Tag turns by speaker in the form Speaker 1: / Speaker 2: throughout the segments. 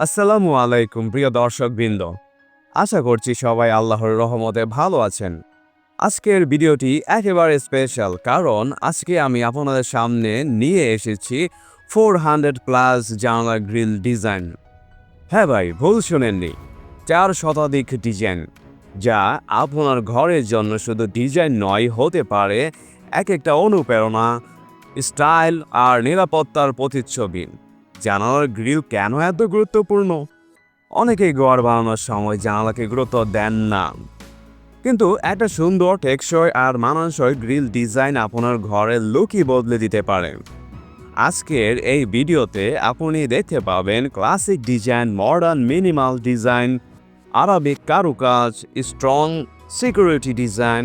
Speaker 1: আসসালামু আলাইকুম প্রিয় দর্শকবৃন্দ। আশা করছি সবাই আল্লাহর রহমতে ভালো আছেন। আজকের ভিডিওটি একেবারে স্পেশাল, কারণ আজকে আমি আপনাদের সামনে নিয়ে এসেছি 400 প্লাস জানালা গ্রিল ডিজাইন। হ্যাঁ ভাই, ভুল শোনেননি, 4 শতাধিক ডিজাইন, যা আপনার ঘরের জন্য শুধু ডিজাইন নয়, হতে পারে এক একটা অনুপ্রেরণা, স্টাইল আর নিরাপত্তার প্রতিচ্ছবি। জানালার গ্রিল কেন এত গুরুত্বপূর্ণ? অনেকেই ঘর বানানোর সময় জানালাকে গুরুত্ব দেন না, কিন্তু একটা সুন্দর, টেকসই আর মানানসই গ্রিল ডিজাইন আপনার ঘরের লুকই বদলে দিতে পারে। আজকের এই ভিডিওতে আপনি দেখতে পাবেন classic design, modern minimal design, Arabic কারুকাজ, স্ট্রং সিকিউরিটি ডিজাইন,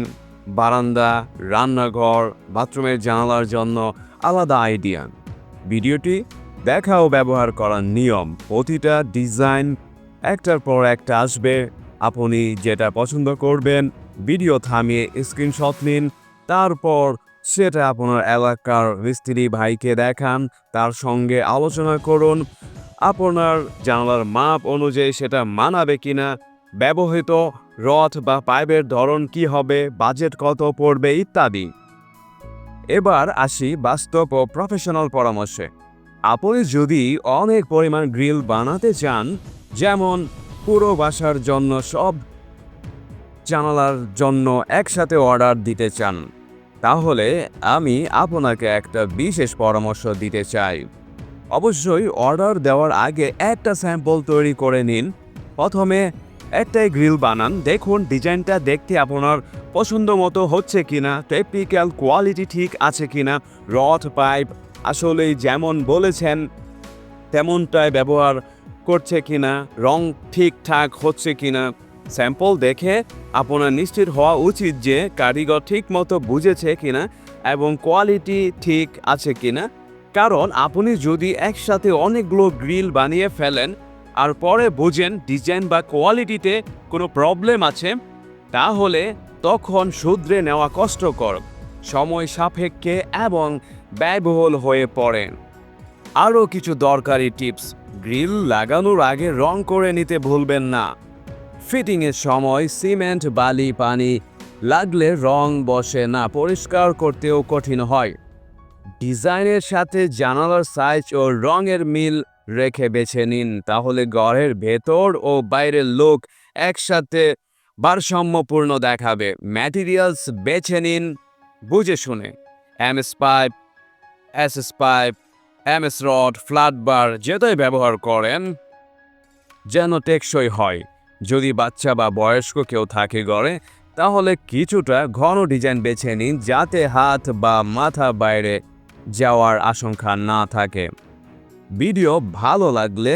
Speaker 1: বারান্দা, রান্নাঘর, বাথরুমের জানালার জন্য আলাদা আইডিয়া। ভিডিওটি দেখা ও ব্যবহার করার নিয়ম, প্রতিটা ডিজাইন একটার পর একটা আসবে। আপনি যেটা পছন্দ করবেন, ভিডিও থামিয়ে স্ক্রিনশট নিন, তারপর সেটা আপনার এলাকার মিস্ত্রি ভাইকে দেখান, তার সঙ্গে আলোচনা করুন আপনার জানালার মাপ অনুযায়ী সেটা মানাবে কিনা, ব্যবহৃত রড বা পাইপের ধরন কি হবে, বাজেট কত পড়বে ইত্যাদি। এবার আসি বাস্তব ও প্রফেশনাল পরামর্শে। আপনি যদি অনেক পরিমাণ গ্রিল বানাতে চান, যেমন পুরো বাসার জন্য সব জানালার জন্য একসাথে অর্ডার দিতে চান, তাহলে আমি আপনাকে একটা বিশেষ পরামর্শ দিতে চাই। অবশ্যই অর্ডার দেওয়ার আগে একটা স্যাম্পল তৈরি করে নিন। প্রথমে একটাই গ্রিল বানান, দেখুন ডিজাইনটা দেখতে আপনার পছন্দ মতো হচ্ছে কিনা, টেকনিক্যাল কোয়ালিটি ঠিক আছে কিনা, রড পাইপ আসলেই যেমন বলেছেন তেমনটাই ব্যবহার করছে কিনা, রং ঠিকঠাক হচ্ছে কিনা। স্যাম্পল দেখে আপনার নিশ্চিত হওয়া উচিত যে কারিগর ঠিক মতো বুঝেছে কিনা এবং কোয়ালিটি ঠিক আছে কিনা। কারণ আপনি যদি একসাথে অনেকগুলো গ্রিল বানিয়ে ফেলেন আর পরে বুঝেন ডিজাইন বা কোয়ালিটিতে কোনো প্রবলেম আছে, তাহলে তখন শুধরে নেওয়া কষ্টকর, সময় সাপেক্ষে এবং ব্যয়বহুল হয়ে পড়ে। আরও কিছু দরকারি টিপস: গ্রিল লাগানোর আগে রং করে নিতে ভুলবেন না। ফিটিংয়ের সময় সিমেন্ট, বালি, পানি লাগলে রং বসে না, পরিষ্কার করতেও কঠিন হয়। ডিজাইনের সাথে জানালার সাইজ ও রঙের মিল রেখে বেছে নিন, তাহলে ঘরের ভেতর ও বাইরের লুক একসাথে ভারসাম্যপূর্ণ দেখাবে। ম্যাটেরিয়ালস বেছে নিন বুঝে শুনে, MS pipe, SS pipe, MS rod, flat বার যেটাই ব্যবহার করেন যেন টেকসই হয়। যদি বাচ্চা বা বয়স্ক কেউ থাকে ঘরে, তাহলে কিছুটা ঘন ডিজাইন বেছে নিন, যাতে হাত বা মাথা বাইরে যাওয়ার আশঙ্কা না থাকে। ভিডিও ভালো লাগলে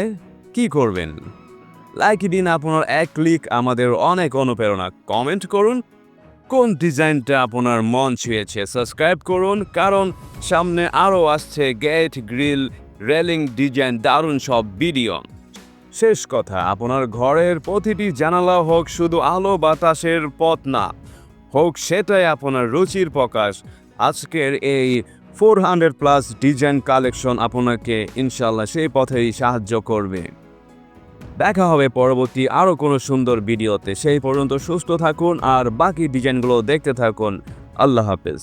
Speaker 1: কি করবেন? লাইক দিন, আপনার এক ক্লিক আমাদের অনেক অনুপ্রেরণা। কমেন্ট করুন কোন ডিজাইনটা আপনার মন ছুঁয়েছে। সাবস্ক্রাইব করুন, কারণ সামনে আরও আসছে গেট, গ্রিল, রেলিং ডিজাইন, দারুণ সব ভিডিও। শেষ কথা, আপনার ঘরের প্রতিটি জানালা হোক শুধু আলো বাতাসের পথ না, হোক সেটাই আপনার রুচির প্রকাশ। আজকের এই 400 প্লাস ডিজাইন কালেকশন আপনাকে ইনশাল্লাহ সেই পথেই সাহায্য করবে। দেখা হবে পরবর্তী আরও কোনো সুন্দর ভিডিওতে। সেই পর্যন্ত সুস্থ থাকুন আর বাকি ডিজাইনগুলো দেখতে থাকুন। আল্লাহ হাফেজ।